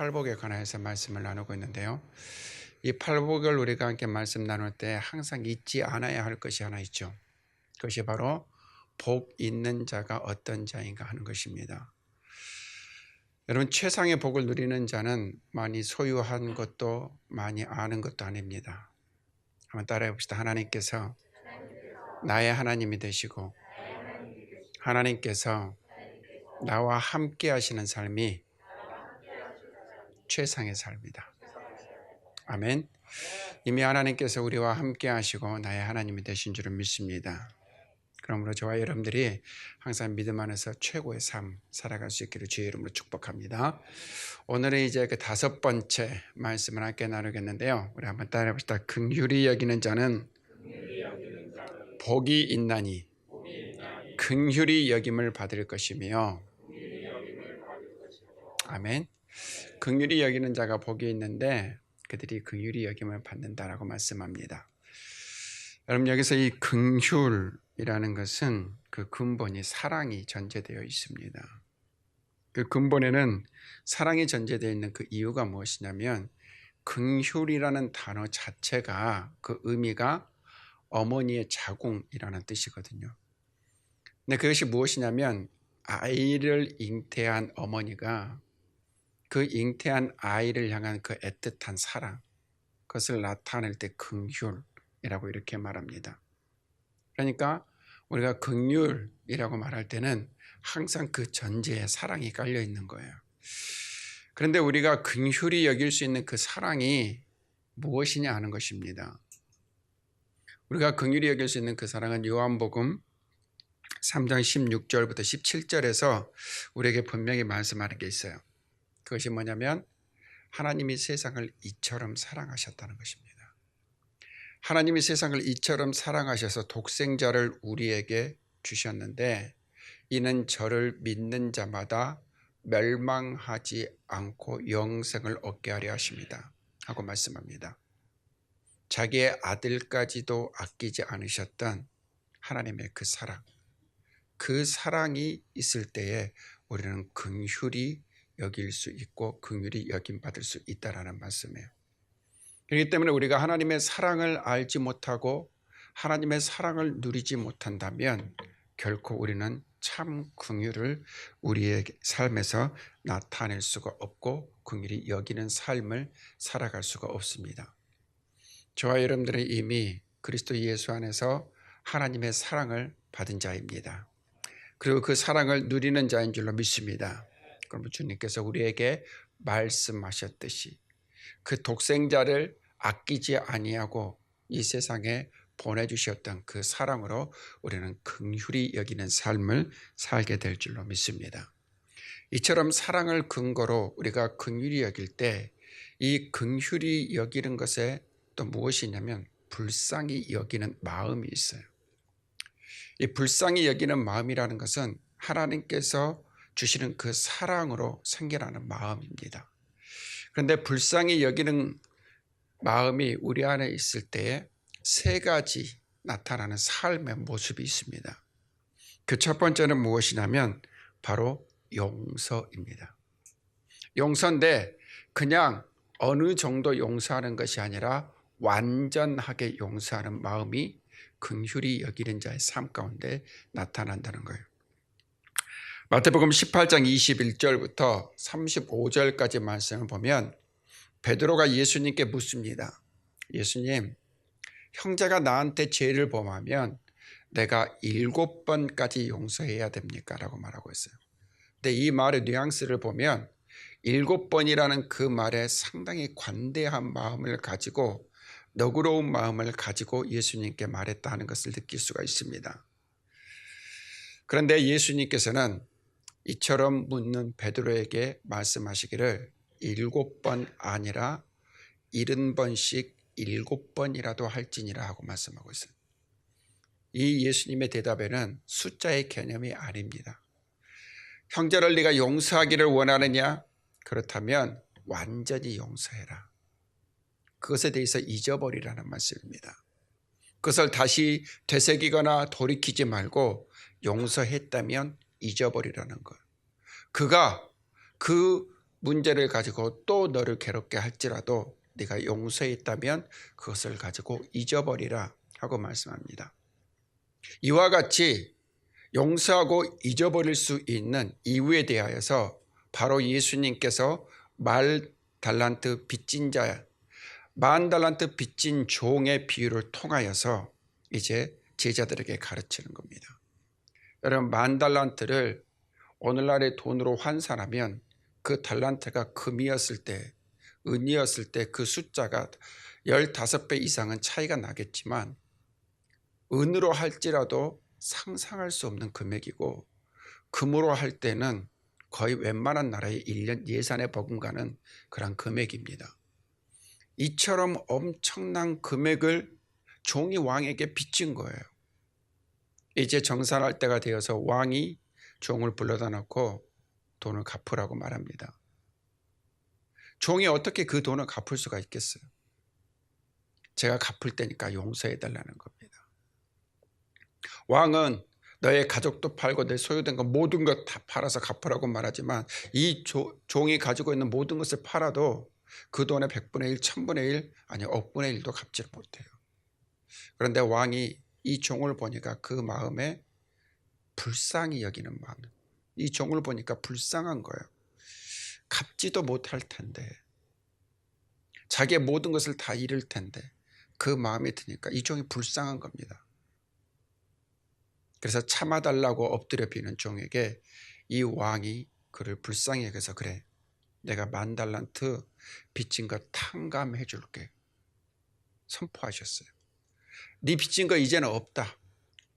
팔복에 관해서 말씀을 나누고 있는데요. 이 팔복을 우리가 함께 말씀 나눌 때 항상 잊지 않아야 할 것이 하나 있죠. 그것이 바로 복 있는 자가 어떤 자인가 하는 것입니다. 여러분, 최상의 복을 누리는 자는 많이 소유한 것도 많이 아는 것도 아닙니다. 한번 따라해 봅시다. 하나님께서 나의 하나님이 되시고 하나님께서 나와 함께 하시는 삶이 최상의 삶이다. 아멘. 이미 하나님께서 우리와 함께 하시고 나의 하나님이 되신 줄을 믿습니다. 그러므로 저와 여러분들이 항상 믿음 안에서 최고의 삶 살아갈 수 있기를 주의 이름으로 축복합니다. 오늘은 이제 그 5번째 말씀을 함께 나누겠는데요. 우리 한번 따라해 봅시다. 긍휼히 여기는 자는 복이 있나니 긍휼히 여김을 받을 것이며. 아멘. 긍휼히 여기는 자가 복이 있는데 그들이 긍휼히 여김을 받는다라고 말씀합니다. 여러분, 여기서 이 긍휼이라는 것은 그 근본이 사랑이 전제되어 있습니다. 그 근본에는 사랑이 전제되어 있는 그 이유가 무엇이냐면 긍휼이라는 단어 자체가 그 의미가 어머니의 자궁이라는 뜻이거든요. 근데 그것이 무엇이냐면 아이를 잉태한 어머니가 그 잉태한 아이를 향한 그 애틋한 사랑, 그것을 나타낼 때 긍휼이라고 이렇게 말합니다. 그러니까 우리가 긍휼이라고 말할 때는 항상 그 전제에 사랑이 깔려 있는 거예요. 그런데 우리가 긍휼히 여길 수 있는 그 사랑이 무엇이냐 하는 것입니다. 우리가 긍휼히 여길 수 있는 그 사랑은 요한복음 3장 16절부터 17절에서 우리에게 분명히 말씀하는 게 있어요. 그것이 뭐냐면 하나님이 세상을 이처럼 사랑하셨다는 것입니다. 하나님이 세상을 이처럼 사랑하셔서 독생자를 우리에게 주셨는데 이는 저를 믿는 자마다 멸망하지 않고 영생을 얻게 하려 하십니다 하고 말씀합니다. 자기의 아들까지도 아끼지 않으셨던 하나님의 그 사랑, 그 사랑이 있을 때에 우리는 긍휼히 여길 수 있고 긍휼히 여김받을 수 있다라는 말씀이에요. 그렇기 때문에 우리가 하나님의 사랑을 알지 못하고 하나님의 사랑을 누리지 못한다면 결코 우리는 참 긍휼을 우리의 삶에서 나타낼 수가 없고 긍휼히 여기는 삶을 살아갈 수가 없습니다. 저와 여러분들은 이미 그리스도 예수 안에서 하나님의 사랑을 받은 자입니다. 그리고 그 사랑을 누리는 자인 줄로 믿습니다. 그럼 주님께서 우리에게 말씀하셨듯이 그 독생자를 아끼지 아니하고 이 세상에 보내주셨던 그 사랑으로 우리는 긍휼히 여기는 삶을 살게 될 줄로 믿습니다. 이처럼 사랑을 근거로 우리가 긍휼히 여길 때 이 긍휼히 여기는 것에 또 무엇이 있냐면 불쌍히 여기는 마음이 있어요. 이 불쌍히 여기는 마음이라는 것은 하나님께서 주시는 그 사랑으로 생겨나는 마음입니다. 그런데 불쌍히 여기는 마음이 우리 안에 있을 때에 3가지 나타나는 삶의 모습이 있습니다. 그 첫 번째는 무엇이냐면 바로 용서입니다. 용서인데 그냥 어느 정도 용서하는 것이 아니라 완전하게 용서하는 마음이 긍휼히 여기는 자의 삶 가운데 나타난다는 거예요. 마태복음 18장 21절부터 35절까지 말씀을 보면 베드로가 예수님께 묻습니다. 예수님, 형제가 나한테 죄를 범하면 내가 7번까지 용서해야 됩니까? 라고 말하고 있어요. 근데 이 말의 뉘앙스를 보면 7번이라는 그 말에 상당히 관대한 마음을 가지고 너그러운 마음을 가지고 예수님께 말했다는 것을 느낄 수가 있습니다. 그런데 예수님께서는 이처럼 묻는 베드로에게 말씀하시기를 7번 아니라 70번씩 7번이라도 할지니라 하고 말씀하고 있어요. 이 예수님의 대답에는 숫자의 개념이 아닙니다. 형제를 네가 용서하기를 원하느냐? 그렇다면 완전히 용서해라. 그것에 대해서 잊어버리라는 말씀입니다. 그것을 다시 되새기거나 돌이키지 말고 용서했다면 잊어버리라는 것. 그가 그 문제를 가지고 또 너를 괴롭게 할지라도 네가 용서했다면 그것을 가지고 잊어버리라 하고 말씀합니다. 이와 같이 용서하고 잊어버릴 수 있는 이유에 대하여서 바로 예수님께서 달란트 빚진 자, 만 달란트 빚진 종의 비유를 통하여서 이제 제자들에게 가르치는 겁니다. 여러분, 만 달란트를 오늘날의 돈으로 환산하면 그 달란트가 금이었을 때, 은이었을 때 그 숫자가 15배 이상은 차이가 나겠지만 은으로 할지라도 상상할 수 없는 금액이고 금으로 할 때는 거의 웬만한 나라의 1년 예산에 버금가는 그런 금액입니다. 이처럼 엄청난 금액을 종이 왕에게 빚진 거예요. 이제 정산할 때가 되어서 왕이 종을 불러다 놓고 돈을 갚으라고 말합니다. 종이 어떻게 그 돈을 갚을 수가 있겠어요? 제가 갚을 테니까 용서해 달라는 겁니다. 왕은 너의 가족도 팔고 내 소유된 것 모든 것 다 팔아서 갚으라고 말하지만 이 종이 가지고 있는 모든 것을 팔아도 그 돈의 100분의 1, 1000분의 1, 아니 억분의 1도 갚지 못해요. 그런데 왕이 이 종을 보니까 그 마음에 불쌍히 여기는 마음, 이 종을 보니까 불쌍한 거예요. 갚지도 못할 텐데, 자기의 모든 것을 다 잃을 텐데 그 마음이 드니까 이 종이 불쌍한 겁니다. 그래서 참아달라고 엎드려 비는 종에게 이 왕이 그를 불쌍히 여겨서 그래, 내가 10,000달란트 빚진 거 탕감해 줄게 선포하셨어요. 네 빚진 거 이제는 없다.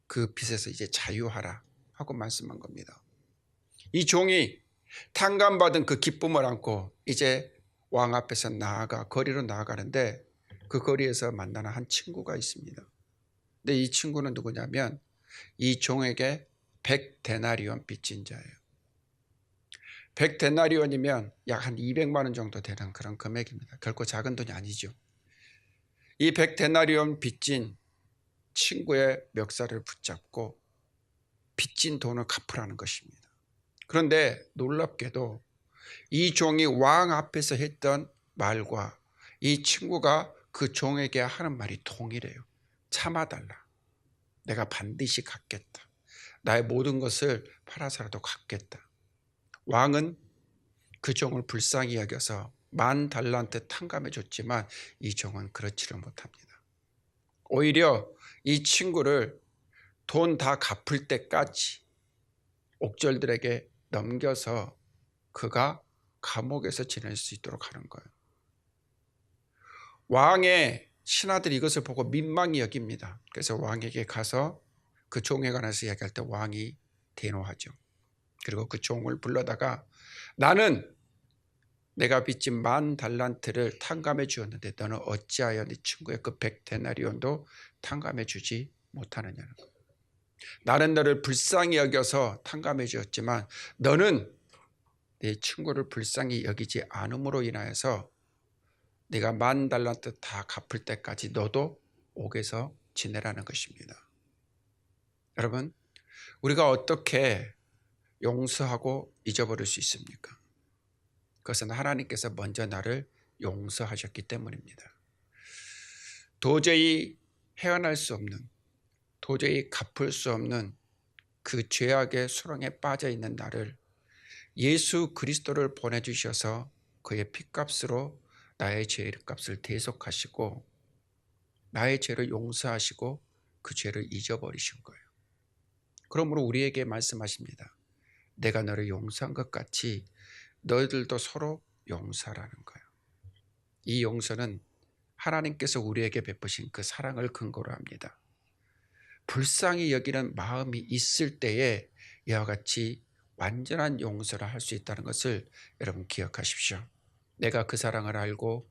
그 빚에서 이제 자유하라 하고 말씀한 겁니다. 이 종이 탕감받은 그 기쁨을 안고 이제 왕 앞에서 거리로 나아가는데 그 거리에서 만나는 한 친구가 있습니다. 근데 이 친구는 누구냐면 이 종에게 100데나리온 빚진 자예요. 100데나리온이면 약 한 200만 원 정도 되는 그런 금액입니다. 결코 작은 돈이 아니죠. 이 100데나리온 빚진 친구의 멱살을 붙잡고 빚진 돈을 갚으라는 것입니다. 그런데 놀랍게도 이 종이 왕 앞에서 했던 말과 이 친구가 그 종에게 하는 말이 동일해요. 참아달라. 내가 반드시 갚겠다. 나의 모든 것을 팔아서라도 갚겠다. 왕은 그 종을 불쌍히 여겨서 10,000달란트 탕감해 줬지만 이 종은 그렇지를 못합니다. 오히려 이 친구를 돈 다 갚을 때까지 옥졸들에게 넘겨서 그가 감옥에서 지낼 수 있도록 하는 거예요. 왕의 신하들이 이것을 보고 민망히 여깁니다. 그래서 왕에게 가서 그 종에 관해서 이야기할 때 왕이 대노하죠. 그리고 그 종을 불러다가 나는 내가 빚진 10,000달란트를 탕감해 주었는데 너는 어찌하여 네 친구의 그 100데나리온도 탕감해 주지 못하느냐는 거예요. 나는 너를 불쌍히 여겨서 탕감해 주었지만 너는 네 친구를 불쌍히 여기지 않음으로 인하여서 네가 10,000달란트 다 갚을 때까지 너도 옥에서 지내라는 것입니다. 여러분, 우리가 어떻게 용서하고 잊어버릴 수 있습니까? 그것은 하나님께서 먼저 나를 용서하셨기 때문입니다. 도저히 헤어날 수 없는, 도저히 갚을 수 없는 그 죄악의 수렁에 빠져 있는 나를 예수 그리스도를 보내주셔서 그의 핏값으로 나의 죄값을 대속하시고 나의 죄를 용서하시고 그 죄를 잊어버리신 거예요. 그러므로 우리에게 말씀하십니다. 내가 너를 용서한 것 같이 너희들도 서로 용서하라는 거예요. 이 용서는 하나님께서 우리에게 베푸신 그 사랑을 근거로 합니다. 불쌍히 여기는 마음이 있을 때에 이와 같이 완전한 용서를 할 수 있다는 것을 여러분 기억하십시오. 내가 그 사랑을 알고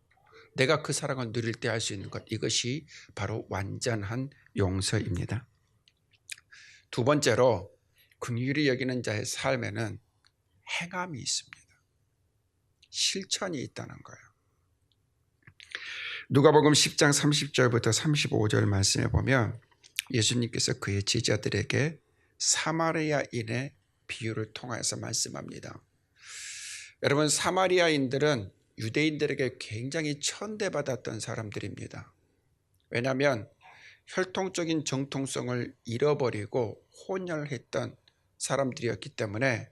내가 그 사랑을 누릴 때 할 수 있는 것, 이것이 바로 완전한 용서입니다. 두 번째로 긍휼히 여기는 자의 삶에는 행함이 있습니다. 실천이 있다는 거예요. 누가복음 10장 30절부터 35절 말씀에 보면 예수님께서 그의 제자들에게 사마리아인의 비유를 통해서 말씀합니다. 여러분, 사마리아인들은 유대인들에게 굉장히 천대받았던 사람들입니다. 왜냐하면 혈통적인 정통성을 잃어버리고 혼혈했던 사람들이었기 때문에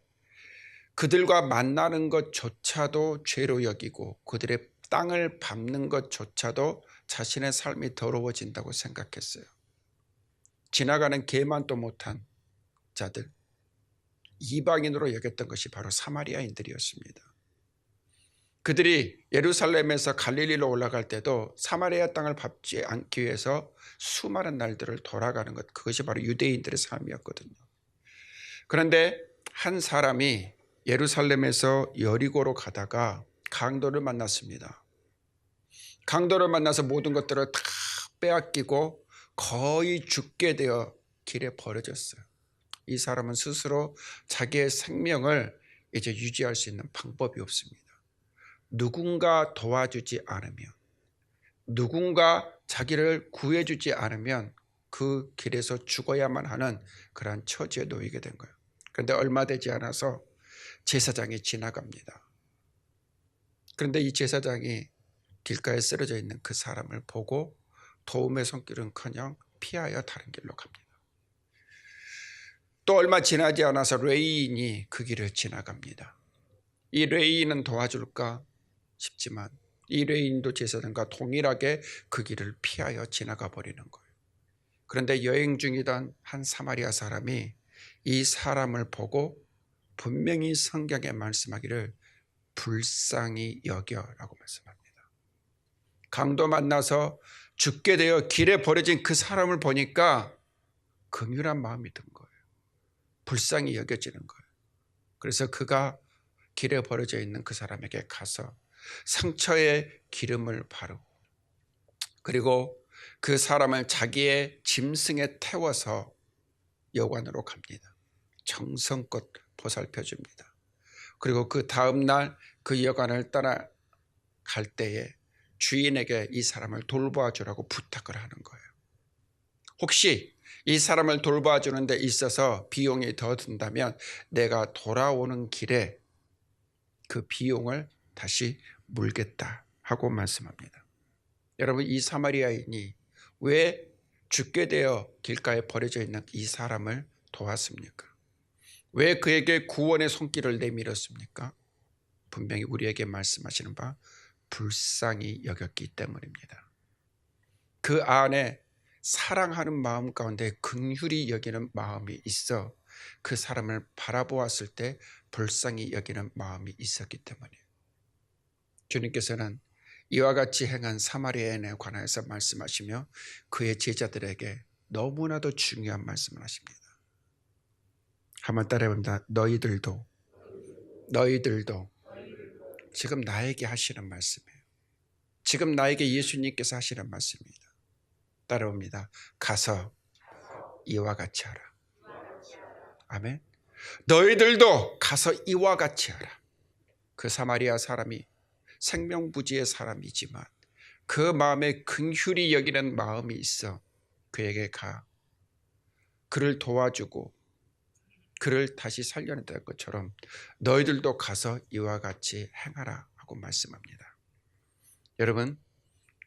그들과 만나는 것조차도 죄로 여기고 그들의 땅을 밟는 것조차도 자신의 삶이 더러워진다고 생각했어요. 지나가는 개만도 못한 자들, 이방인으로 여겼던 것이 바로 사마리아인들이었습니다. 그들이 예루살렘에서 갈릴리로 올라갈 때도 사마리아 땅을 밟지 않기 위해서 수많은 날들을 돌아가는 것, 그것이 바로 유대인들의 삶이었거든요. 그런데 한 사람이 예루살렘에서 여리고로 가다가 강도를 만났습니다. 강도를 만나서 모든 것들을 다 빼앗기고 거의 죽게 되어 길에 버려졌어요. 이 사람은 스스로 자기의 생명을 이제 유지할 수 있는 방법이 없습니다. 누군가 도와주지 않으면, 누군가 자기를 구해주지 않으면 그 길에서 죽어야만 하는 그러한 처지에 놓이게 된 거예요. 그런데 얼마 되지 않아서 제사장이 지나갑니다. 그런데 이 제사장이 길가에 쓰러져 있는 그 사람을 보고 도움의 손길은커녕 피하여 다른 길로 갑니다. 또 얼마 지나지 않아서 레위인이 그 길을 지나갑니다. 이 레위인은 도와줄까 싶지만 이 레위인도 제사장과 동일하게 그 길을 피하여 지나가 버리는 거예요. 그런데 여행 중이던 한 사마리아 사람이 이 사람을 보고 분명히 성경에 말씀하기를 불쌍히 여겨라고 말씀합니다. 강도 만나서 죽게 되어 길에 버려진 그 사람을 보니까 긍휼한 마음이 든 거예요. 불쌍히 여겨지는 거예요. 그래서 그가 길에 버려져 있는 그 사람에게 가서 상처에 기름을 바르고 그리고 그 사람을 자기의 짐승에 태워서 여관으로 갑니다. 정성껏 보살펴 줍니다. 그리고 그 다음날 그 여관을 따라갈 때에 주인에게 이 사람을 돌봐주라고 부탁을 하는 거예요. 혹시 이 사람을 돌봐주는 데 있어서 비용이 더 든다면 내가 돌아오는 길에 그 비용을 다시 물겠다 하고 말씀합니다. 여러분, 이 사마리아인이 왜 죽게 되어 길가에 버려져 있는 이 사람을 도왔습니까? 왜 그에게 구원의 손길을 내밀었습니까? 분명히 우리에게 말씀하시는 바 불쌍히 여겼기 때문입니다. 그 안에 사랑하는 마음 가운데 긍휼히 여기는 마음이 있어 그 사람을 바라보았을 때 불쌍히 여기는 마음이 있었기 때문이에요. 주님께서는 이와 같이 행한 사마리아인에 관하여서 말씀하시며 그의 제자들에게 너무나도 중요한 말씀을 하십니다. 한번 따라해봅니다. 너희들도 지금 나에게 하시는 말씀이에요. 지금 나에게 예수님께서 하시는 말씀입니다. 따라옵니다. 가서 이와 같이 하라. 아멘. 너희들도 가서 이와 같이 하라. 그 사마리아 사람이 생명부지의 사람이지만 그 마음에 긍휼히 여기는 마음이 있어 그에게 가 그를 도와주고 그를 다시 살려낸다는 것처럼 너희들도 가서 이와 같이 행하라 하고 말씀합니다. 여러분,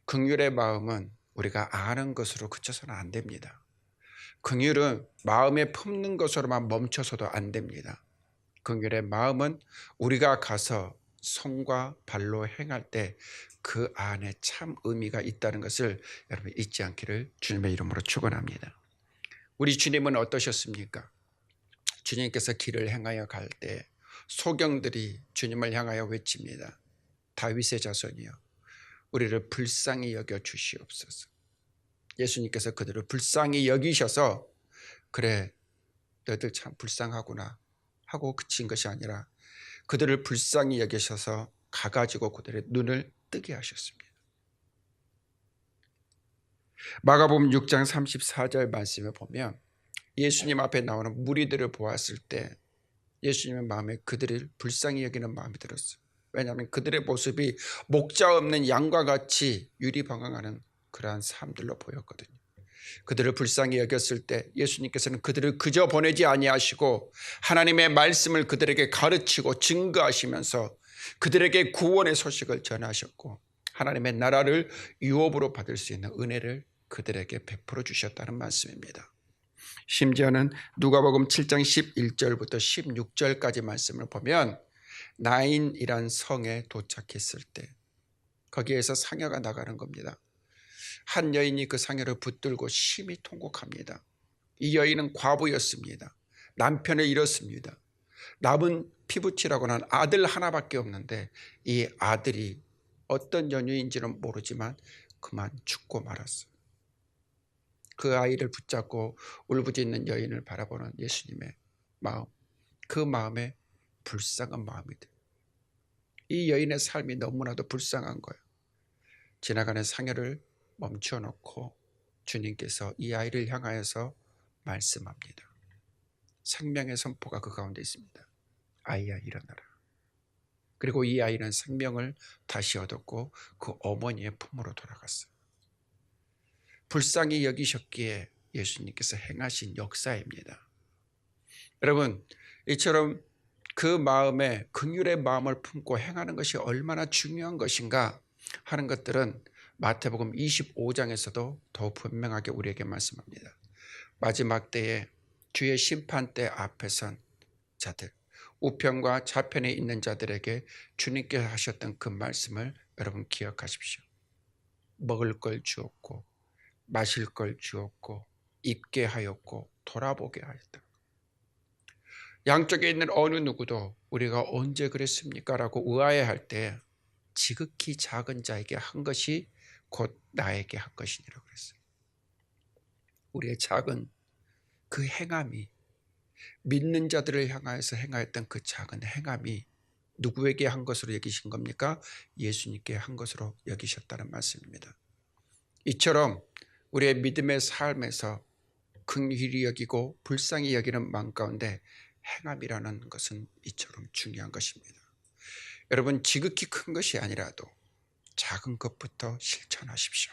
긍휼의 마음은 우리가 아는 것으로 그쳐서는 안 됩니다. 긍휼은 마음에 품는 것으로만 멈춰서도 안 됩니다. 긍휼의 마음은 우리가 가서 손과 발로 행할 때 그 안에 참 의미가 있다는 것을 여러분 잊지 않기를 주님의 이름으로 축원합니다. 우리 주님은 어떠셨습니까? 주님께서 길을 행하여 갈 때 소경들이 주님을 향하여 외칩니다. 다윗의 자손이여 우리를 불쌍히 여겨 주시옵소서. 예수님께서 그들을 불쌍히 여기셔서 그래 너희들 참 불쌍하구나 하고 그친 것이 아니라 그들을 불쌍히 여기셔서 가가지고 그들의 눈을 뜨게 하셨습니다. 마가복음 6장 34절 말씀을 보면 예수님 앞에 나오는 무리들을 보았을 때 예수님의 마음에 그들을 불쌍히 여기는 마음이 들었어요. 왜냐하면 그들의 모습이 목자 없는 양과 같이 유리방황하는 그러한 사람들로 보였거든요. 그들을 불쌍히 여겼을 때 예수님께서는 그들을 그저 보내지 아니하시고 하나님의 말씀을 그들에게 가르치고 증거하시면서 그들에게 구원의 소식을 전하셨고 하나님의 나라를 유업으로 받을 수 있는 은혜를 그들에게 베풀어 주셨다는 말씀입니다. 심지어는 누가복음 7장 11절부터 16절까지 말씀을 보면 나인이란 성에 도착했을 때 거기에서 상여가 나가는 겁니다. 한 여인이 그 상여를 붙들고 심히 통곡합니다. 이 여인은 과부였습니다. 남편을 잃었습니다. 남은 피부치라고는 아들 하나밖에 없는데 이 아들이 어떤 연유인지는 모르지만 그만 죽고 말았어요. 그 아이를 붙잡고 울부짖는 여인을 바라보는 예수님의 마음, 그 마음에 불쌍한 마음이 돼요. 이 여인의 삶이 너무나도 불쌍한 거예요. 지나가는 상여를 멈춰 놓고 주님께서 이 아이를 향하여서 말씀합니다. 생명의 선포가 그 가운데 있습니다. 아이야 일어나라. 그리고 이 아이는 생명을 다시 얻었고 그 어머니의 품으로 돌아갔어요. 불쌍히 여기셨기에 예수님께서 행하신 역사입니다. 여러분, 이처럼 그 마음에 긍휼의 마음을 품고 행하는 것이 얼마나 중요한 것인가 하는 것들은 마태복음 25장에서도 더 분명하게 우리에게 말씀합니다. 마지막 때에 주의 심판대 앞에 선 자들, 우편과 좌편에 있는 자들에게 주님께서 하셨던 그 말씀을 여러분 기억하십시오. 먹을 걸 주었고 마실 걸 주었고 입게 하였고 돌아보게 하였다. 양쪽에 있는 어느 누구도 우리가 언제 그랬습니까? 라고 의아해할 때 지극히 작은 자에게 한 것이 곧 나에게 한 것이니라 그랬어요. 우리의 작은 그 행함이, 믿는 자들을 향하여서 행하였던 그 작은 행함이 누구에게 한 것으로 여기신 겁니까? 예수님께 한 것으로 여기셨다는 말씀입니다. 이처럼 우리의 믿음의 삶에서 긍휼히 여기고 불쌍히 여기는 마음 가운데 행함이라는 것은 이처럼 중요한 것입니다. 여러분, 지극히 큰 것이 아니라도 작은 것부터 실천하십시오.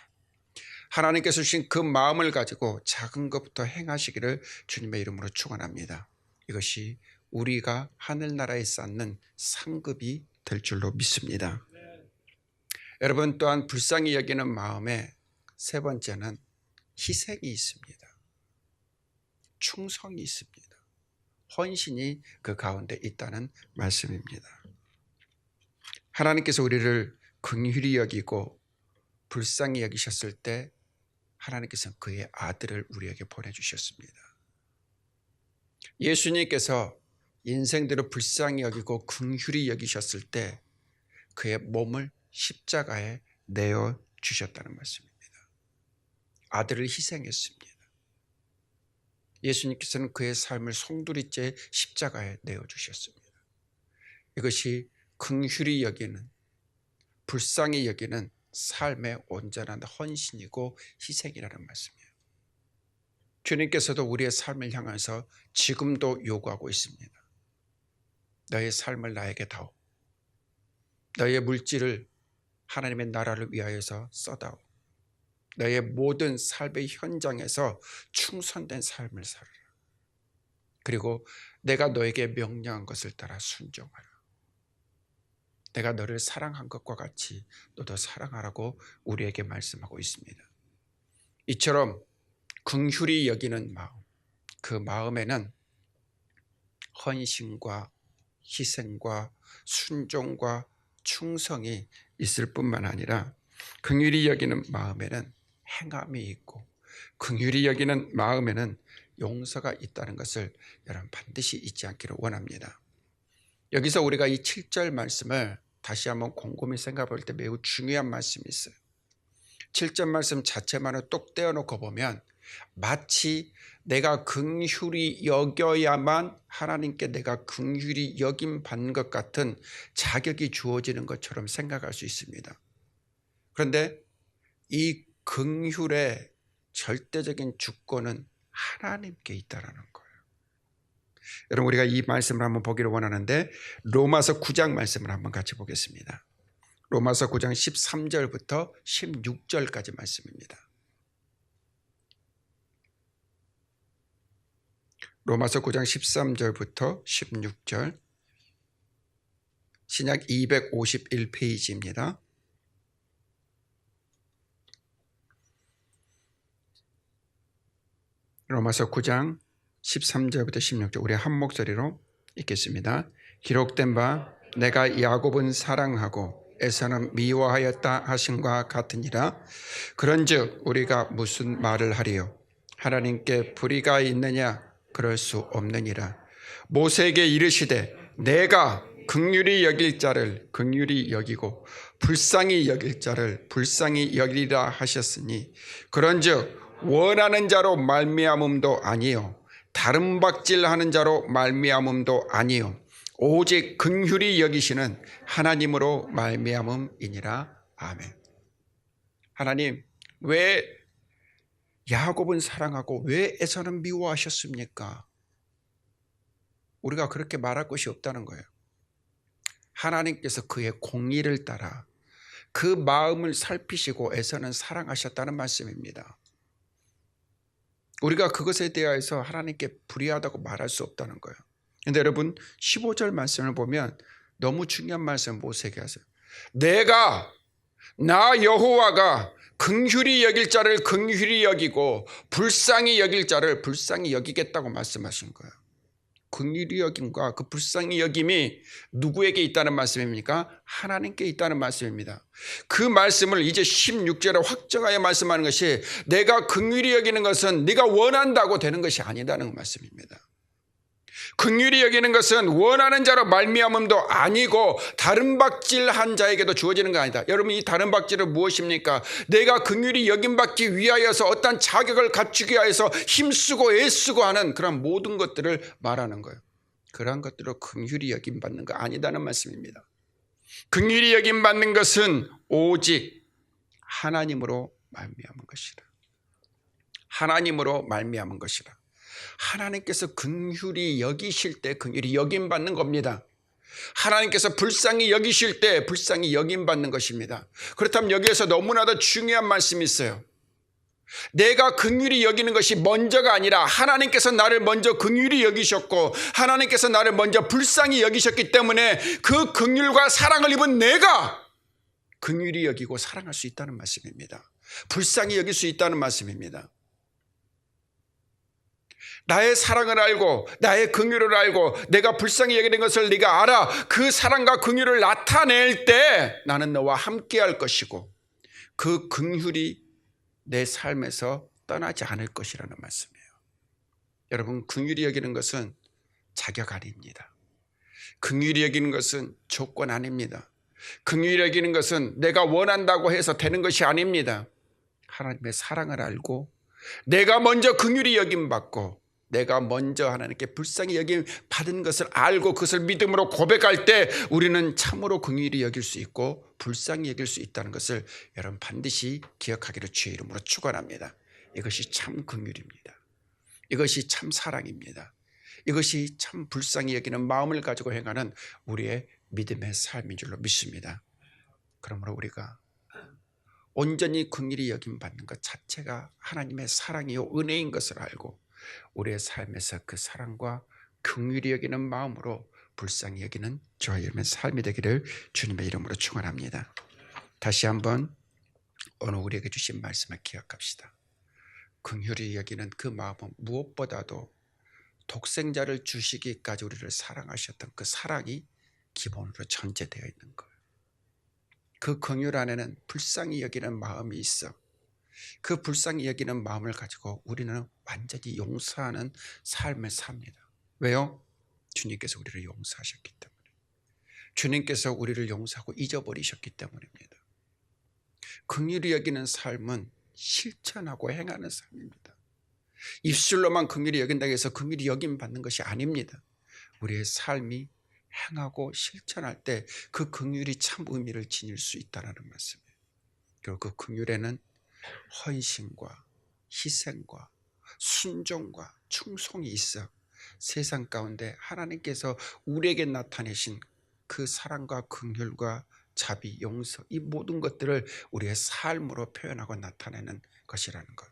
하나님께서 주신 그 마음을 가지고 작은 것부터 행하시기를 주님의 이름으로 축원합니다. 이것이 우리가 하늘나라에 쌓는 상급이 될 줄로 믿습니다. 여러분, 또한 불쌍히 여기는 마음에 세 번째는 희생이 있습니다. 충성이 있습니다. 헌신이 그 가운데 있다는 말씀입니다. 하나님께서 우리를 긍휼히 여기고 불쌍히 여기셨을 때 하나님께서는 그의 아들을 우리에게 보내주셨습니다. 예수님께서 인생들을 불쌍히 여기고 긍휼히 여기셨을 때 그의 몸을 십자가에 내어주셨다는 말씀입니다. 아들을 희생했습니다. 예수님께서는 그의 삶을 송두리째 십자가에 내어주셨습니다. 이것이 긍휼히 여기는, 불쌍히 여기는 삶의 온전한 헌신이고 희생이라는 말씀이에요. 주님께서도 우리의 삶을 향해서 지금도 요구하고 있습니다. 너의 삶을 나에게 다오. 너의 물질을 하나님의 나라를 위하여서 써다오. 너의 모든 삶의 현장에서 충성된 삶을 살아라. 그리고 내가 너에게 명령한 것을 따라 순종하라. 내가 너를 사랑한 것과 같이 너도 사랑하라고 우리에게 말씀하고 있습니다. 이처럼 긍휼히 여기는 마음, 그 마음에는 헌신과 희생과 순종과 충성이 있을 뿐만 아니라 긍휼히 여기는 마음에는 행함이 있고 긍휼히 여기는 마음에는 용서가 있다는 것을 여러분 반드시 잊지 않기를 원합니다. 여기서 우리가 이 7절 말씀을 다시 한번 곰곰이 생각해 볼 때 매우 중요한 말씀이 있어요. 7절 말씀 자체만을 똑 떼어놓고 보면 마치 내가 긍휼히 여겨야만 하나님께 내가 긍휼히 여김 받는 것 같은 자격이 주어지는 것처럼 생각할 수 있습니다. 그런데 이 긍휼의 절대적인 주권은 하나님께 있다라는 거예요. 여러분, 우리가 이 말씀을 한번 보기를 원하는데 로마서 9장 말씀을 한번 같이 보겠습니다. 로마서 9장 13절부터 16절까지 말씀입니다. 로마서 9장 13절부터 16절 신약 251페이지입니다. 로마서 9장 13절부터 16절 우리 한 목소리로 읽겠습니다. 기록된 바 내가 야곱은 사랑하고 에사는 미워하였다 하신과 같으니라. 그런즉 우리가 무슨 말을 하리요? 하나님께 불의가 있느냐? 그럴 수 없느니라. 모세에게 이르시되 내가 긍휼히 여길 자를 긍휼히 여기고 불쌍히 여길 자를 불쌍히 여기리라 하셨으니 그런즉 원하는 자로 말미암음도 아니요 다른 박질하는 자로 말미암음도 아니요 오직 긍휼히 여기시는 하나님으로 말미암음이니라. 아멘. 하나님, 왜 야곱은 사랑하고 왜 에사는 미워하셨습니까? 우리가 그렇게 말할 것이 없다는 거예요. 하나님께서 그의 공의를 따라 그 마음을 살피시고 에사는 사랑하셨다는 말씀입니다. 우리가 그것에 대하여서 하나님께 불의하다고 말할 수 없다는 거예요. 그런데 여러분 15절 말씀을 보면 너무 중요한 말씀을 모세에게 하세요. 내가 나 여호와가 긍휼히 여길 자를 긍휼히 여기고 불쌍히 여길 자를 불쌍히 여기겠다고 말씀하신 거예요. 긍휼히 여김과 그 불쌍히 여김이 누구에게 있다는 말씀입니까? 하나님께 있다는 말씀입니다. 그 말씀을 이제 16절에 확정하여 말씀하는 것이 내가 긍휼히 여기는 것은 네가 원한다고 되는 것이 아니다는 말씀입니다. 긍휼히 여기는 것은 원하는 자로 말미암음도 아니고 다른 박질한 자에게도 주어지는 거 아니다. 여러분 이 다른 박질은 무엇입니까? 내가 긍휼히 여김받기 위하여서 어떤 자격을 갖추기 위하여서 힘쓰고 애쓰고 하는 그런 모든 것들을 말하는 거예요. 그러한 것들로 긍휼히 여김받는 거 아니다는 말씀입니다. 긍휼히 여김받는 것은 오직 하나님으로 말미암은 것이라. 하나님으로 말미암은 것이라. 하나님께서 긍휼히 여기실 때 긍휼히 여김받는 겁니다. 하나님께서 불쌍히 여기실 때 불쌍히 여김받는 것입니다. 그렇다면 여기에서 너무나도 중요한 말씀이 있어요. 내가 긍휼히 여기는 것이 먼저가 아니라 하나님께서 나를 먼저 긍휼히 여기셨고 하나님께서 나를 먼저 불쌍히 여기셨기 때문에 그 긍휼과 사랑을 입은 내가 긍휼히 여기고 사랑할 수 있다는 말씀입니다. 불쌍히 여길 수 있다는 말씀입니다. 나의 사랑을 알고 나의 긍휼을 알고 내가 불쌍히 여기는 것을 네가 알아. 그 사랑과 긍휼을 나타낼 때 나는 너와 함께할 것이고 그 긍휼이 내 삶에서 떠나지 않을 것이라는 말씀이에요. 여러분 긍휼히 여기는 것은 자격 아닙니다. 긍휼히 여기는 것은 조건 아닙니다. 긍휼히 여기는 것은 내가 원한다고 해서 되는 것이 아닙니다. 하나님의 사랑을 알고 내가 먼저 긍휼히 여김받고 내가 먼저 하나님께 불쌍히 여김 받은 것을 알고 그것을 믿음으로 고백할 때 우리는 참으로 긍휼히 여길 수 있고 불쌍히 여길 수 있다는 것을 여러분 반드시 기억하기를 주의 이름으로 축원합니다. 이것이 참 긍휼입니다. 이것이 참 사랑입니다. 이것이 참 불쌍히 여기는 마음을 가지고 행하는 우리의 믿음의 삶인 줄로 믿습니다. 그러므로 우리가 온전히 긍휼히 여김 받는 것 자체가 하나님의 사랑이요 은혜인 것을 알고 우리의 삶에서 그 사랑과 긍휼히 여기는 마음으로 불쌍히 여기는 저와 여러분의 삶이 되기를 주님의 이름으로 축원합니다. 다시 한번 오늘 우리에게 주신 말씀을 기억합시다. 긍휼히 여기는 그 마음은 무엇보다도 독생자를 주시기까지 우리를 사랑하셨던 그 사랑이 기본으로 전제되어 있는 거예요. 그 긍휼 안에는 불쌍히 여기는 마음이 있어. 그 불쌍히 여기는 마음을 가지고 우리는 완전히 용서하는 삶을 삽니다. 왜요? 주님께서 우리를 용서하셨기 때문에. 주님께서 우리를 용서하고 잊어버리셨기 때문입니다. 긍휼히 여기는 삶은 실천하고 행하는 삶입니다. 입술로만 긍휼히 여긴다고 해서 긍휼히 여김 받는 것이 아닙니다. 우리의 삶이 행하고 실천할 때 그 긍휼이 참 의미를 지닐 수 있다는 말씀이에요. 그리고 그 긍휼에는 헌신과 희생과 순종과 충성이 있어 세상 가운데 하나님께서 우리에게 나타내신 그 사랑과 긍휼과 자비, 용서 이 모든 것들을 우리의 삶으로 표현하고 나타내는 것이라는 것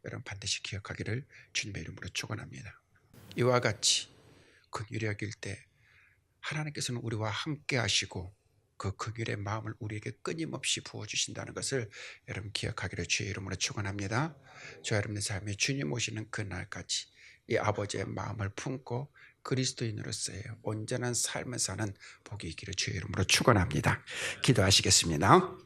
여러분 반드시 기억하기를 주님의 이름으로 축원합니다. 이와 같이 긍휼히 여길 때 하나님께서는 우리와 함께 하시고 그 긍휼의 마음을 우리에게 끊임없이 부어주신다는 것을 여러분 기억하기를 주의 이름으로 축원합니다. 저 여러분의 삶에 주님 오시는 그날까지 이 아버지의 마음을 품고 그리스도인으로서의 온전한 삶을 사는 복이 있기를 주의 이름으로 축원합니다. 기도하시겠습니다.